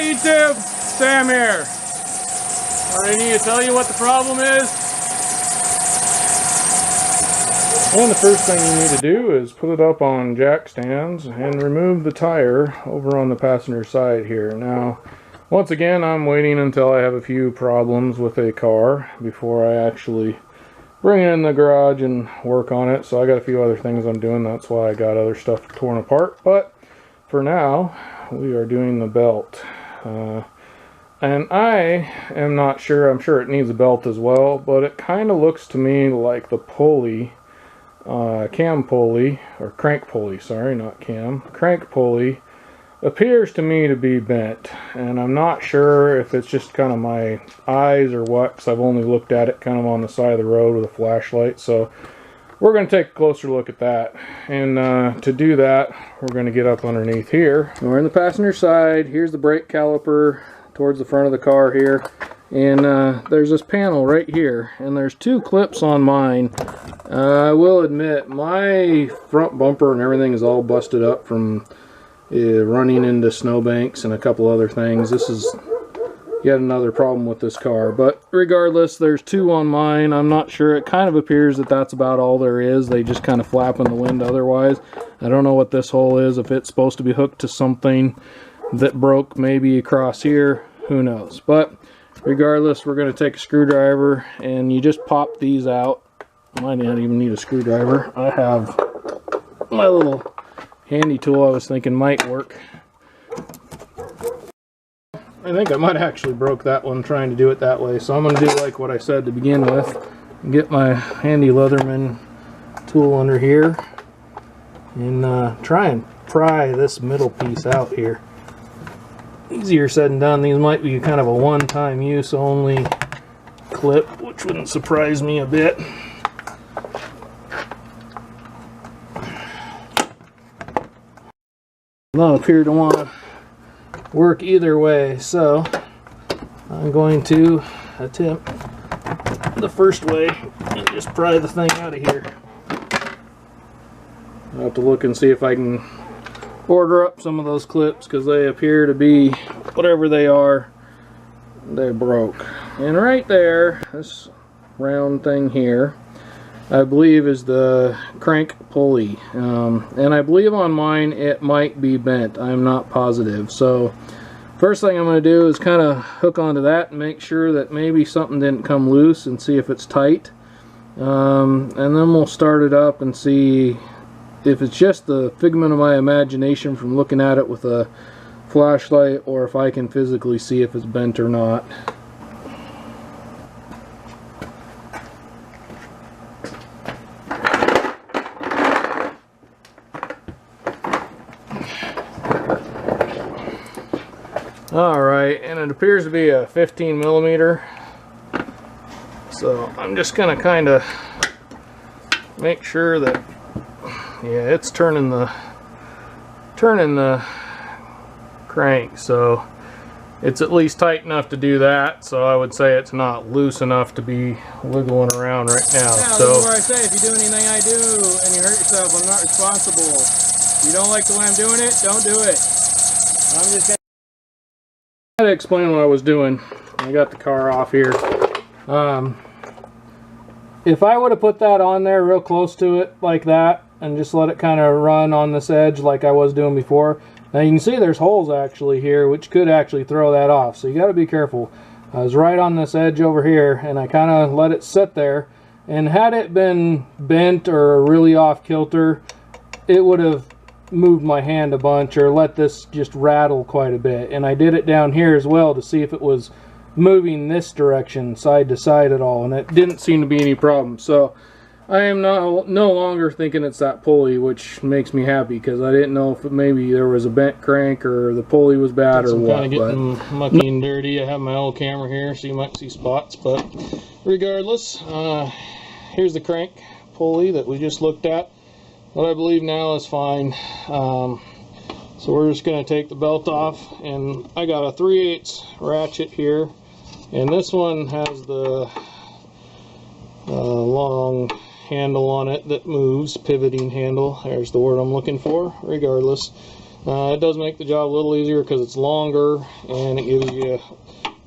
need to, Sam here. I need to tell you what the problem is. And the first thing you need to do is put it up on jack stands and remove the tire over on the passenger side here. Now, once again, I'm waiting until I have a few problems with a car before I actually bring it in the garage and work on it. So I got a few other things I'm doing. That's why I got other stuff torn apart. But for now, we are doing the belt. And I am not sure. I'm sure it needs a belt as well. But it kind of looks to me like the pulley, cam pulley, or crank pulley, sorry, not cam, crank pulley, appears to me to be bent, and I'm not sure if it's just kind of my eyes or what, because I've only looked at it kind of on the side of the road with a flashlight. So we're going to take a closer look at that, and to do that, we're going to get up underneath here. We're in the passenger side. Here's the brake caliper towards the front of the car here, and there's this panel right here, and there's two clips on mine. I will admit my front bumper and everything is all busted up from running into snowbanks and a couple other things. This is yet another problem with this car, but regardless, there's two on mine. I'm not sure. It kind of appears that that's about all there is. They just kind of flap in the wind otherwise. I don't know what this hole is, if it's supposed to be hooked to something that broke maybe across here, who knows. But regardless, we're going to take a screwdriver and you just pop these out. Might not even need a screwdriver. I have my little handy tool I was thinking might work. I think I might have actually broke that one trying to do it that way, so I'm going to do like what I said to begin with. Get my handy Leatherman tool under here and try and pry this middle piece out here. Easier said than done. These might be kind of a one-time use only clip, which wouldn't surprise me a bit. Don't appear to want to work either way, so I'm going to attempt the first way and just pry the thing out of here. I'll have to look and see if I can order up some of those clips, because they appear to be, whatever they are, they broke. And right there, this round thing here, I believe is the crank pulley, and I believe on mine it might be bent. I'm not positive. So first thing I'm going to do is kind of hook onto that and make sure that maybe something didn't come loose and see if it's tight, and then we'll start it up and see if it's just the figment of my imagination from looking at it with a flashlight, or if I can physically see if it's bent or not. Alright, and it appears to be a 15 millimeter. So I'm just going to kind of make sure that, yeah, it's turning the crank, so it's at least tight enough to do that. So I would say it's not loose enough to be wiggling around right now. Yeah, so this is where I say, if you do anything I do and you hurt yourself, I'm not responsible. If you don't like the way I'm doing it, don't do it. I'm just to explain what I was doing. I got the car off here. If I would have put that on there real close to it like that and just let it kind of run on this edge like I was doing before, now you can see there's holes actually here which could actually throw that off, so you got to be careful. I was right on this edge over here and I kind of let it sit there, and had it been bent or really off kilter, it would have moved my hand a bunch or let this just rattle quite a bit. And I did it down here as well to see if it was moving this direction side to side at all, and it didn't seem to be any problem. So I am no longer thinking it's that pulley, which makes me happy, because I didn't know if maybe there was a bent crank or the pulley was bad or what. I'm kind of getting mucky and dirty. I have my old camera here so you might see spots, but regardless, here's the crank pulley that we just looked at. What I believe now is fine. So we're just going to take the belt off, and I got a 3/8 ratchet here, and this one has the long handle on it that moves, pivoting handle, there's the word I'm looking for. Regardless, It does make the job a little easier because it's longer, and it gives you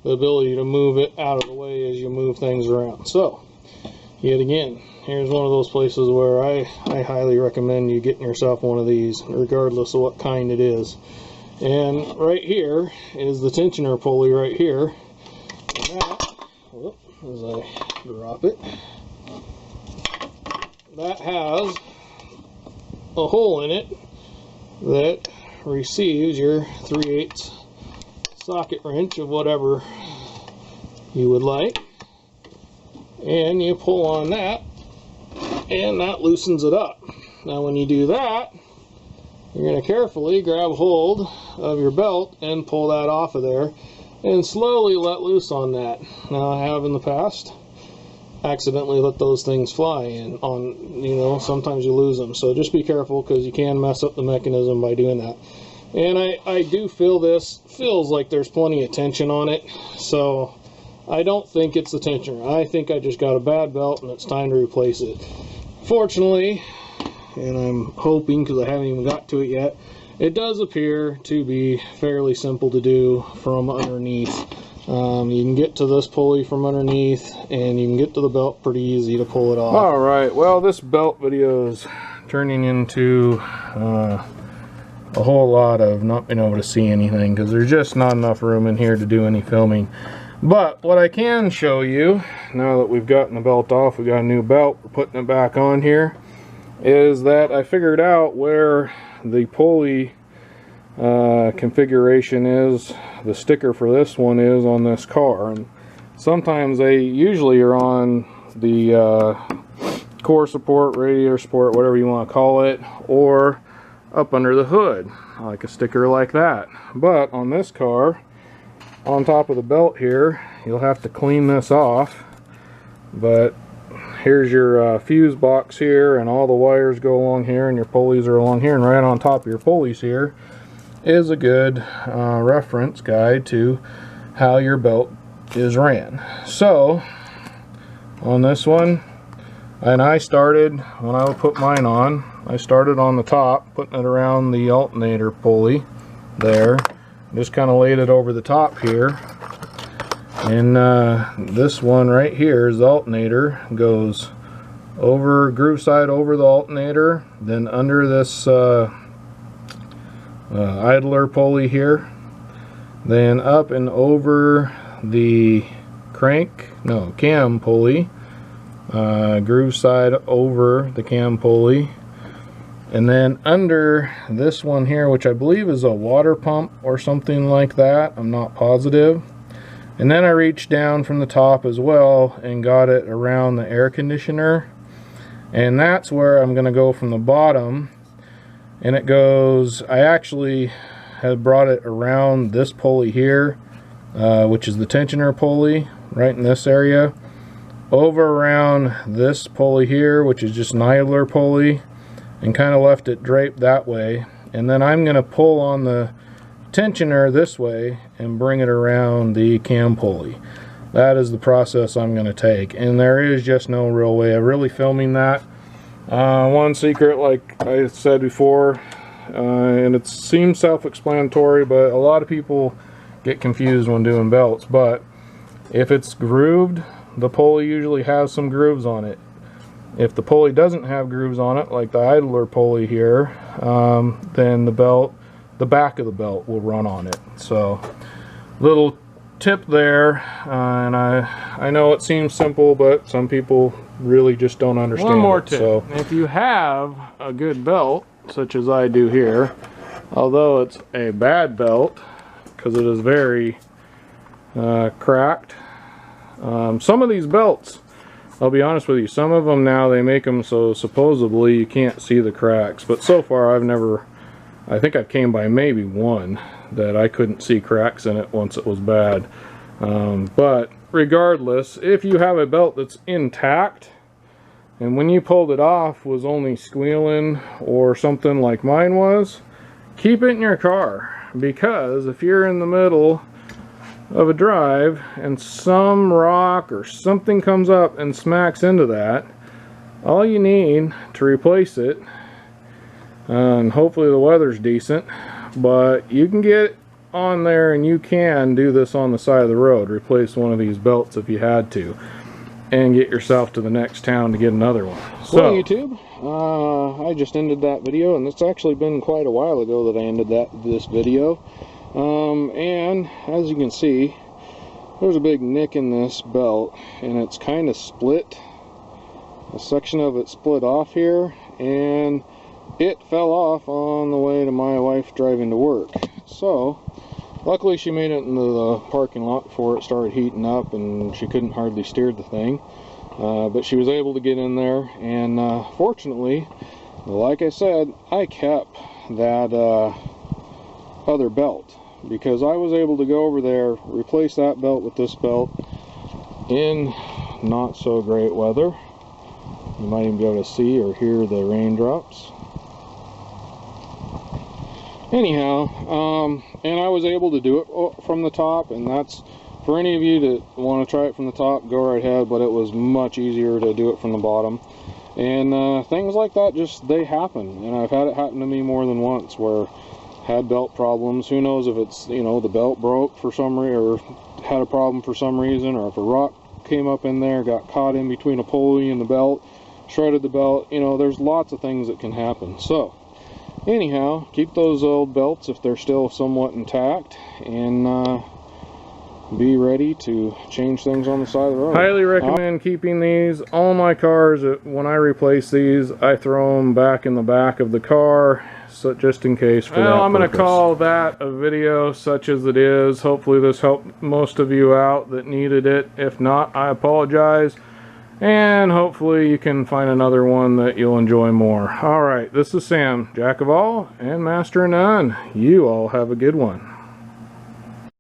the ability to move it out of the way as you move things around. So, yet again, here's one of those places where I highly recommend you getting yourself one of these, regardless of what kind it is. And right here is the tensioner pulley right here. And that, whoop, as I drop it, that has a hole in it that receives your 3/8 socket wrench of whatever you would like, and you pull on that and that loosens it up. Now when you do that, you're going to carefully grab hold of your belt and pull that off of there and slowly let loose on that. Now I have in the past accidentally let those things fly, and sometimes you lose them, so just be careful because you can mess up the mechanism by doing that. And I do feel this feels like there's plenty of tension on it, so I don't think it's the tensioner. I think I just got a bad belt and it's time to replace it. Fortunately, and I'm hoping because I haven't even got to it yet, it does appear to be fairly simple to do from underneath. You can get to this pulley from underneath, and you can get to the belt pretty easy to pull it off. Alright, well, this belt video is turning into a whole lot of not being able to see anything because there's just not enough room in here to do any filming. But what I can show you, now that we've gotten the belt off, we got a new belt, we're putting it back on here, is that I figured out where the pulley configuration is, the sticker for this one is on this car. And sometimes they usually are on the core support, radiator support, whatever you want to call it, or up under the hood, like a sticker like that. But on this car, on top of the belt here, you'll have to clean this off. But here's your fuse box here, and all the wires go along here, and your pulleys are along here, and right on top of your pulleys here is a good reference guide to how your belt is ran. So on this one, and I started, when I would put mine on, I started on the top, putting it around the alternator pulley there, just kind of laid it over the top here. And this one right here is the alternator, goes over groove side over the alternator, then under this idler pulley here, then up and over the cam pulley, groove side over the cam pulley, and then under this one here, which I believe is a water pump or something like that, I'm not positive. And then I reached down from the top as well and got it around the air conditioner, and that's where I'm going to go from the bottom. And it goes, I actually have brought it around this pulley here, which is the tensioner pulley, right in this area, over around this pulley here, which is just an idler pulley, and kind of left it draped that way. And then I'm going to pull on the tensioner this way and bring it around the cam pulley. That is the process I'm going to take, and there is just no real way of really filming that. One secret, like I said before, and it seems self-explanatory, but a lot of people get confused when doing belts. But if it's grooved, the pulley usually has some grooves on it. If the pulley doesn't have grooves on it, like the idler pulley here, then the back of the belt will run on it. So, little tip there, and I know it seems simple, but some people really just don't understand. One more tip. So if you have a good belt, such as I do here, although it's a bad belt because it is very cracked, some of these belts, I'll be honest with you, some of them now they make them so supposedly you can't see the cracks, but so far I've never, I think I came by maybe one that I couldn't see cracks in it once it was bad. But regardless, if you have a belt that's intact and when you pulled it off was only squealing or something like mine was, keep it in your car, because if you're in the middle of a drive and some rock or something comes up and smacks into that, all you need to replace it, and hopefully the weather's decent, but you can get on there and you can do this on the side of the road. Replace one of these belts if you had to, and get yourself to the next town to get another one. So, well, YouTube, I just ended that video, and it's actually been quite a while ago that I ended this video. And as you can see, there's a big nick in this belt, and it's kind of split. A section of it split off here, and it fell off on the way to my wife driving to work. So luckily she made it into the parking lot before it started heating up, and she couldn't hardly steer the thing, but she was able to get in there, and fortunately, like I said, I kept that other belt, because I was able to go over there, replace that belt with this belt in not so great weather. You might even be able to see or hear the raindrops. Anyhow, and I was able to do it from the top, and that's, for any of you that want to try it from the top, go right ahead, but it was much easier to do it from the bottom. And things like that, just, they happen, and I've had it happen to me more than once, where had belt problems. Who knows if it's, you know, the belt broke for some reason, or had a problem for some reason, or if a rock came up in there, got caught in between a pulley and the belt, shredded the belt. You know, there's lots of things that can happen. So anyhow, keep those old belts if they're still somewhat intact, and be ready to change things on the side of the road. Highly recommend keeping these. All my cars, when I replace these, I throw them back in the back of the car, so just in case for that purpose. I'm going to call that a video, such as it is. Hopefully this helped most of you out that needed it. If not, I apologize. And hopefully you can find another one that you'll enjoy more. Alright, this is Sam, Jack of all and Master of none. You all have a good one.